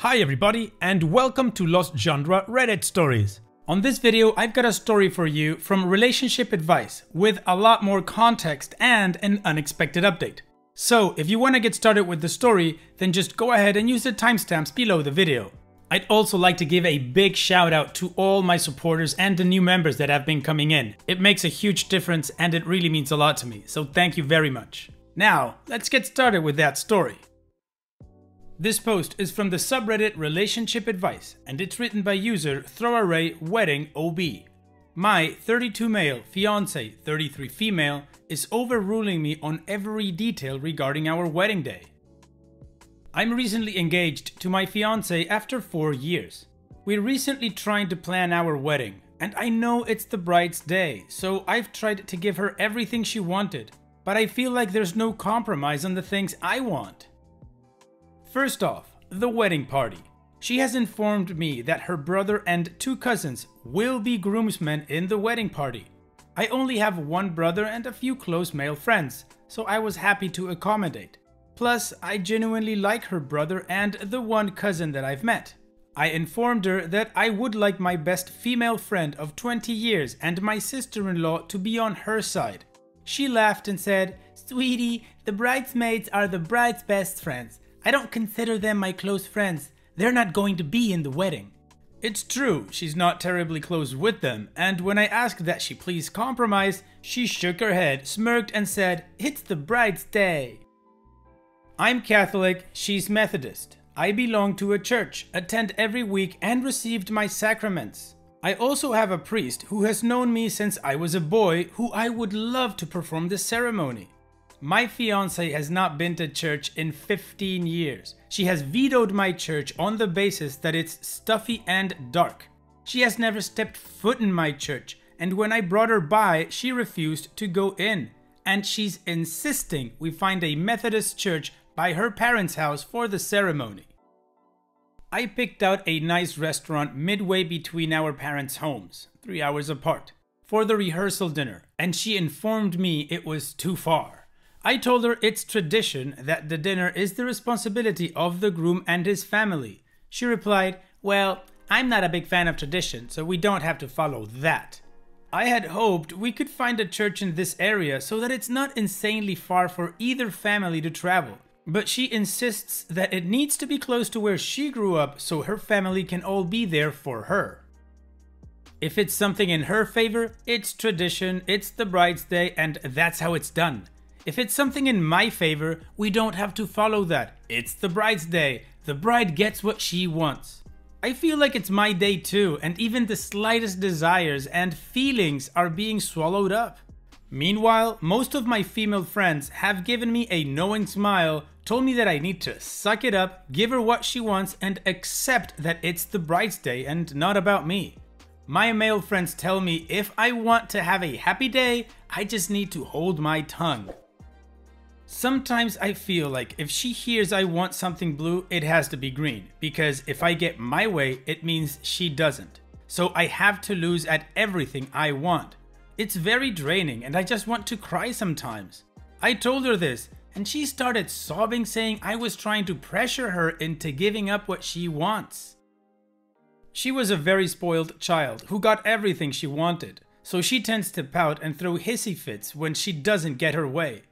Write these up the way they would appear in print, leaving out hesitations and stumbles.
Hi everybody, and welcome to Lost Genre Reddit Stories. On this video, I've got a story for you from Relationship Advice with a lot more context and an unexpected update. So if you want to get started with the story, then just go ahead and use the timestamps below the video. I'd also like to give a big shout out to all my supporters and the new members that have been coming in. It makes a huge difference and it really means a lot to me, so thank you very much. Now, let's get started with that story. This post is from the subreddit Relationship Advice, and it's written by user ThrowArrayWeddingOB. My 32 male fiance, 33 female, is overruling me on every detail regarding our wedding day. I'm recently engaged to my fiance after 4 years. We're recently trying to plan our wedding, and I know it's the bride's day, so I've tried to give her everything she wanted, but I feel like there's no compromise on the things I want. First off, the wedding party. She has informed me that her brother and 2 cousins will be groomsmen in the wedding party. I only have one brother and a few close male friends, so I was happy to accommodate. Plus, I genuinely like her brother and the one cousin that I've met. I informed her that I would like my best female friend of 20 years and my sister-in-law to be on her side. She laughed and said, "Sweetie, the bridesmaids are the bride's best friends. I don't consider them my close friends. They're not going to be in the wedding." It's true, she's not terribly close with them, and when I asked that she please compromise, she shook her head, smirked and said, "It's the bride's day." I'm Catholic, she's Methodist. I belong to a church, attend every week and received my sacraments. I also have a priest who has known me since I was a boy who I would love to perform the ceremony. My fiance has not been to church in 15 years. She has vetoed my church on the basis that it's stuffy and dark. She has never stepped foot in my church, and when I brought her by, she refused to go in. And she's insisting we find a Methodist church by her parents' house for the ceremony. I picked out a nice restaurant midway between our parents' homes, 3 hours apart, for the rehearsal dinner, and she informed me it was too far. I told her it's tradition that the dinner is the responsibility of the groom and his family. She replied, "Well, I'm not a big fan of tradition, so we don't have to follow that." I had hoped we could find a church in this area so that it's not insanely far for either family to travel. But she insists that it needs to be close to where she grew up so her family can all be there for her. If it's something in her favor, it's tradition, it's the bride's day, and that's how it's done. If it's something in my favor, we don't have to follow that. It's the bride's day. The bride gets what she wants. I feel like it's my day too, and even the slightest desires and feelings are being swallowed up. Meanwhile, most of my female friends have given me a knowing smile, told me that I need to suck it up, give her what she wants, and accept that it's the bride's day and not about me. My male friends tell me if I want to have a happy day, I just need to hold my tongue. Sometimes I feel like if she hears I want something blue, it has to be green, because if I get my way, it means she doesn't. So I have to lose at everything I want. It's very draining and I just want to cry sometimes. I told her this and she started sobbing, saying I was trying to pressure her into giving up what she wants. She was a very spoiled child who got everything she wanted, so she tends to pout and throw hissy fits when she doesn't get her way.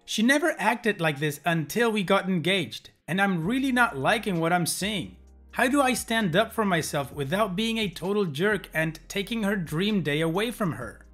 She never acted like this until we got engaged, and I'm really not liking what I'm seeing. How do I stand up for myself without being a total jerk and taking her dream day away from her?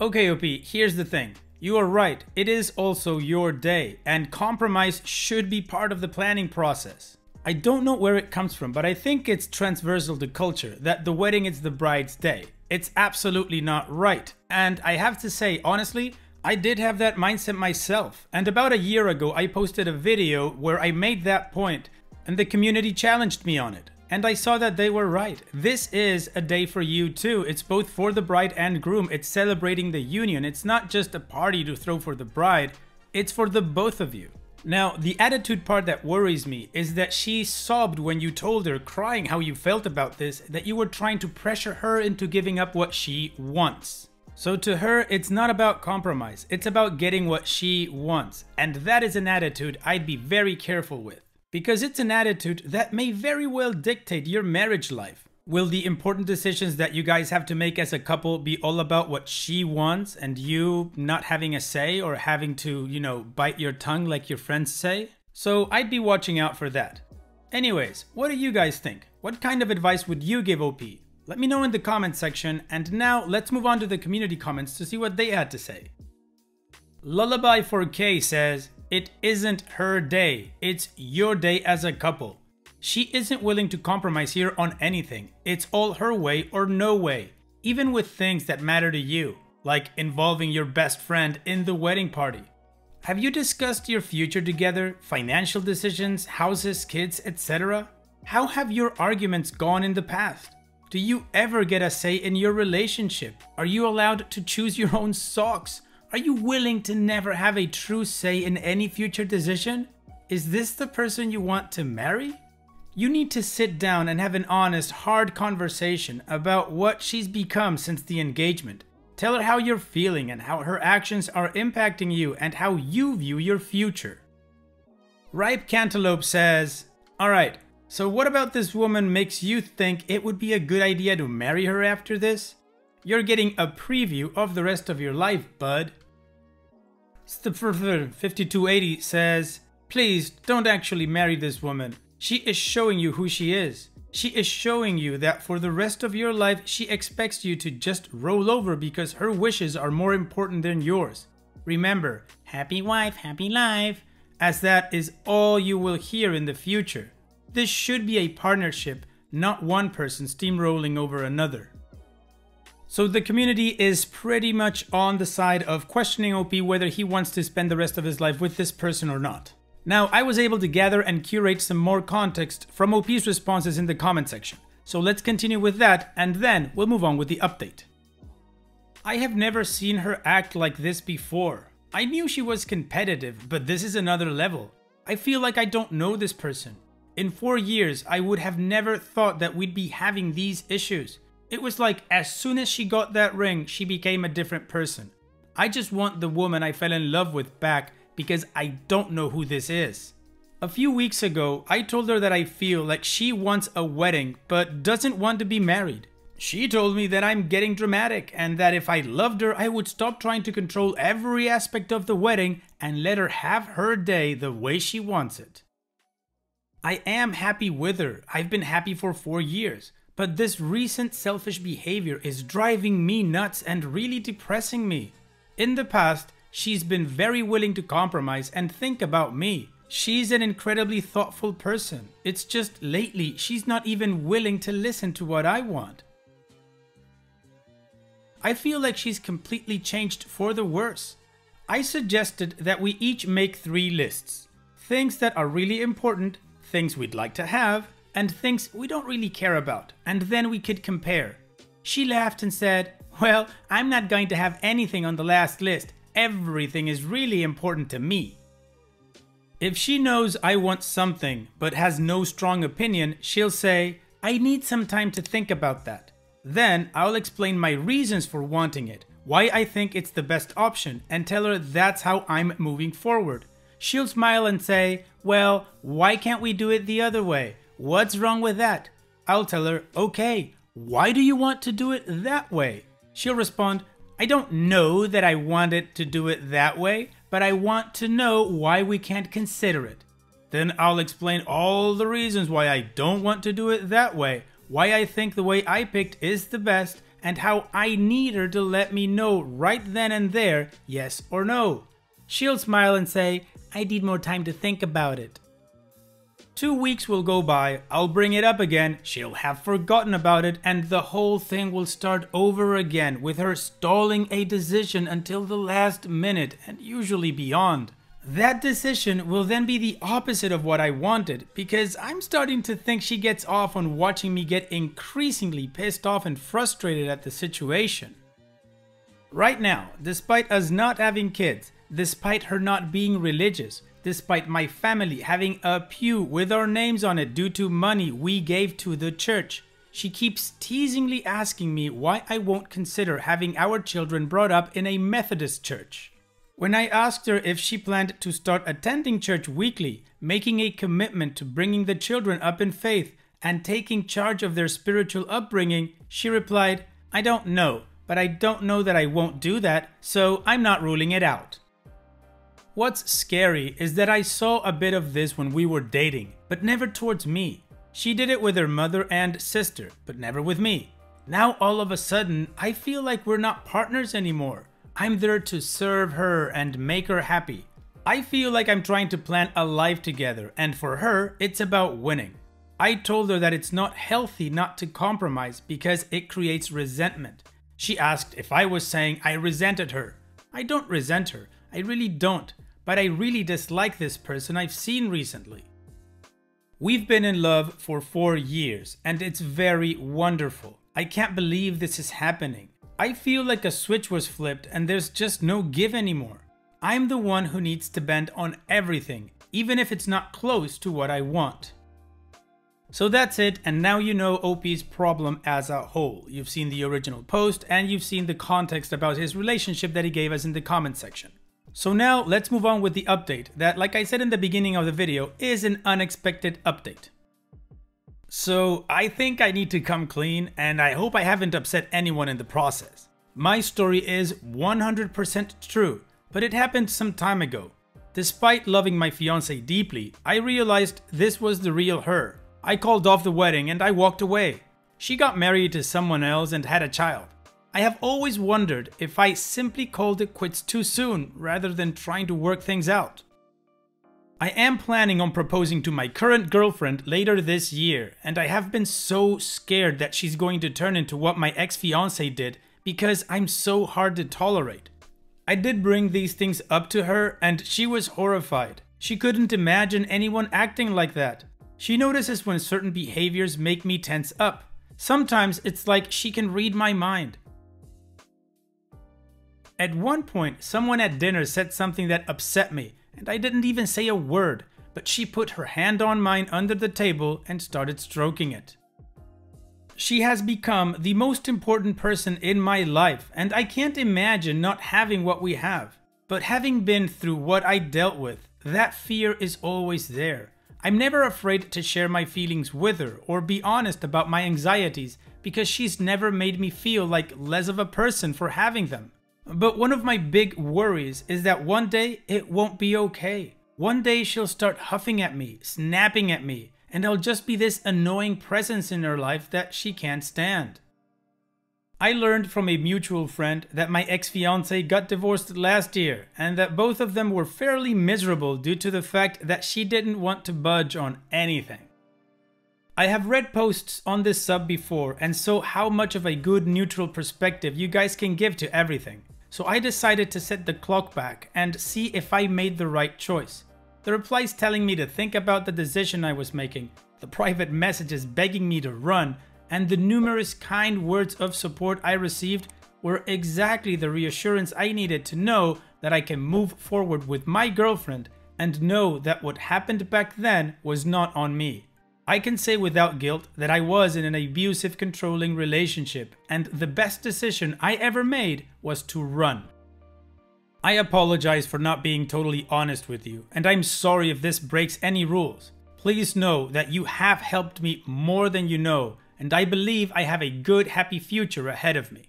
Okay, OP, here's the thing. You are right, it is also your day, and compromise should be part of the planning process. I don't know where it comes from, but I think it's transversal to culture that the wedding is the bride's day. It's absolutely not right, and I have to say, honestly, I did have that mindset myself, and about a year ago I posted a video where I made that point and the community challenged me on it, and I saw that they were right. This is a day for you too. It's both for the bride and groom. It's celebrating the union. It's not just a party to throw for the bride, it's for the both of you. Now, the attitude part that worries me is that she sobbed when you told her, crying how you felt about this, that you were trying to pressure her into giving up what she wants. So to her, it's not about compromise, it's about getting what she wants, and that is an attitude I'd be very careful with. because it's an attitude that may very well dictate your marriage life. Will the important decisions that you guys have to make as a couple be all about what she wants and you not having a say or having to, bite your tongue like your friends say? So I'd be watching out for that. Anyways, what do you guys think? What kind of advice would you give OP? Let me know in the comments section, and now let's move on to the community comments to see what they had to say. Lullaby 4K says, "It isn't her day, it's your day as a couple. She isn't willing to compromise here on anything. It's all her way or no way, even with things that matter to you, like involving your best friend in the wedding party. Have you discussed your future together, financial decisions, houses, kids, etc.? How have your arguments gone in the past? Do you ever get a say in your relationship? Are you allowed to choose your own socks? Are you willing to never have a true say in any future decision? Is this the person you want to marry? You need to sit down and have an honest, hard conversation about what she's become since the engagement. Tell her how you're feeling and how her actions are impacting you and how you view your future." Ripe Cantaloupe says, "Alright, so what about this woman makes you think it would be a good idea to marry her after this? You're getting a preview of the rest of your life, bud." Stepher5280 says, "Please don't actually marry this woman. She is showing you who she is. She is showing you that for the rest of your life, she expects you to just roll over because her wishes are more important than yours. Remember, happy wife, happy life, as that is all you will hear in the future. This should be a partnership, not one person steamrolling over another." So the community is pretty much on the side of questioning OP whether he wants to spend the rest of his life with this person or not. Now, I was able to gather and curate some more context from OP's responses in the comment section, so let's continue with that and then we'll move on with the update. "I have never seen her act like this before. I knew she was competitive, but this is another level. I feel like I don't know this person. In 4 years, I would have never thought that we'd be having these issues. It was like as soon as she got that ring, she became a different person. I just want the woman I fell in love with back because I don't know who this is. A few weeks ago, I told her that I feel like she wants a wedding but doesn't want to be married. She told me that I'm getting dramatic and that if I loved her, I would stop trying to control every aspect of the wedding and let her have her day the way she wants it. I am happy with her. I've been happy for 4 years, but this recent selfish behavior is driving me nuts and really depressing me. In the past, she's been very willing to compromise and think about me. She's an incredibly thoughtful person. It's just lately she's not even willing to listen to what I want. I feel like she's completely changed for the worse. I suggested that we each make 3 lists. Things that are really important, things we'd like to have, and things we don't really care about, and then we could compare. She laughed and said, "Well, I'm not going to have anything on the last list. Everything is really important to me." If she knows I want something but has no strong opinion, she'll say, "I need some time to think about that." Then I'll explain my reasons for wanting it, why I think it's the best option, and tell her that's how I'm moving forward. She'll smile and say, "Well, why can't we do it the other way? What's wrong with that?" I'll tell her, "Okay, why do you want to do it that way?" She'll respond, "I don't know that I want it to do it that way, but I want to know why we can't consider it." Then I'll explain all the reasons why I don't want to do it that way, why I think the way I picked is the best, and how I need her to let me know right then and there, yes or no. She'll smile and say, "I need more time to think about it." 2 weeks will go by, I'll bring it up again, she'll have forgotten about it, and the whole thing will start over again with her stalling a decision until the last minute and usually beyond. That decision will then be the opposite of what I wanted, because I'm starting to think she gets off on watching me get increasingly pissed off and frustrated at the situation. Right now, despite us not having kids, despite her not being religious, despite my family having a pew with our names on it due to money we gave to the church, she keeps teasingly asking me why I won't consider having our children brought up in a Methodist church. When I asked her if she planned to start attending church weekly, making a commitment to bringing the children up in faith, and taking charge of their spiritual upbringing, she replied, "I don't know, but I don't know that I won't do that, so I'm not ruling it out." What's scary is that I saw a bit of this when we were dating, but never towards me. She did it with her mother and sister, but never with me. Now all of a sudden, I feel like we're not partners anymore. I'm there to serve her and make her happy. I feel like I'm trying to plan a life together, and for her, it's about winning. I told her that it's not healthy not to compromise because it creates resentment. She asked if I was saying I resented her. I don't resent her, I really don't, but I really dislike this person I've seen recently. We've been in love for 4 years, and it's very wonderful. I can't believe this is happening. I feel like a switch was flipped and there's just no give anymore. I'm the one who needs to bend on everything, even if it's not close to what I want. So that's it, and now you know OP's problem as a whole. You've seen the original post and you've seen the context about his relationship that he gave us in the comment section. So now let's move on with the update that, like I said in the beginning of the video, is an unexpected update. So I think I need to come clean, and I hope I haven't upset anyone in the process. My story is 100% true, but it happened some time ago. Despite loving my fiancée deeply, I realized this was the real her. I called off the wedding and I walked away. She got married to someone else and had a child. I have always wondered if I simply called it quits too soon rather than trying to work things out. I am planning on proposing to my current girlfriend later this year, and I have been so scared that she's going to turn into what my ex-fiancé did because I'm so hard to tolerate. I did bring these things up to her and she was horrified. She couldn't imagine anyone acting like that. She notices when certain behaviors make me tense up. Sometimes it's like she can read my mind. At one point, someone at dinner said something that upset me, and I didn't even say a word, but she put her hand on mine under the table and started stroking it. She has become the most important person in my life, and I can't imagine not having what we have. But having been through what I dealt with, that fear is always there. I'm never afraid to share my feelings with her or be honest about my anxieties because she's never made me feel like less of a person for having them. But one of my big worries is that one day it won't be okay. One day she'll start huffing at me, snapping at me, and I'll just be this annoying presence in her life that she can't stand. I learned from a mutual friend that my ex-fiancé got divorced last year and that both of them were fairly miserable due to the fact that she didn't want to budge on anything. I have read posts on this sub before and saw how much of a good neutral perspective you guys can give to everything. So I decided to set the clock back and see if I made the right choice. The replies telling me to think about the decision I was making, the private messages begging me to run, and the numerous kind words of support I received were exactly the reassurance I needed to know that I can move forward with my girlfriend and know that what happened back then was not on me. I can say without guilt that I was in an abusive, controlling relationship, and the best decision I ever made was to run. I apologize for not being totally honest with you, and I'm sorry if this breaks any rules. Please know that you have helped me more than you know, and I believe I have a good, happy future ahead of me.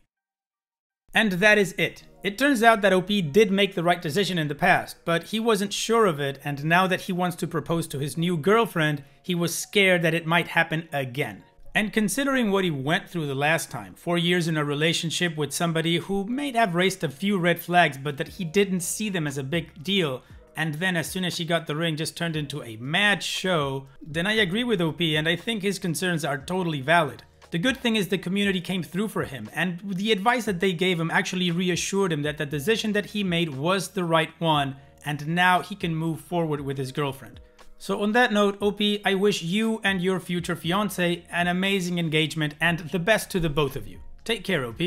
And that is it. It turns out that OP did make the right decision in the past, but he wasn't sure of it, and now that he wants to propose to his new girlfriend, he was scared that it might happen again. And considering what he went through the last time, 4 years in a relationship with somebody who may have raised a few red flags, but that he didn't see them as a big deal, and then as soon as she got the ring just turned into a mad show, then I agree with OP and I think his concerns are totally valid. The good thing is the community came through for him, and the advice that they gave him actually reassured him that the decision that he made was the right one, and now he can move forward with his girlfriend. So on that note, OP, I wish you and your future fiancé an amazing engagement and the best to the both of you. Take care, OP.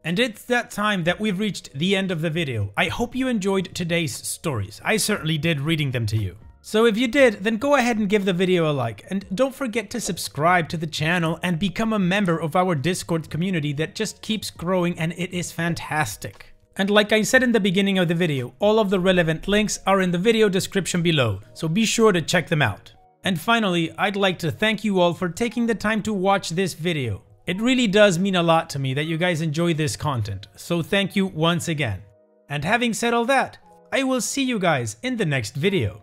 And it's that time that we've reached the end of the video. I hope you enjoyed today's stories. I certainly did reading them to you. So if you did, then go ahead and give the video a like, and don't forget to subscribe to the channel and become a member of our Discord community that just keeps growing and it is fantastic. And like I said in the beginning of the video, all of the relevant links are in the video description below, so be sure to check them out. And finally, I'd like to thank you all for taking the time to watch this video. It really does mean a lot to me that you guys enjoy this content, so thank you once again. And having said all that, I will see you guys in the next video.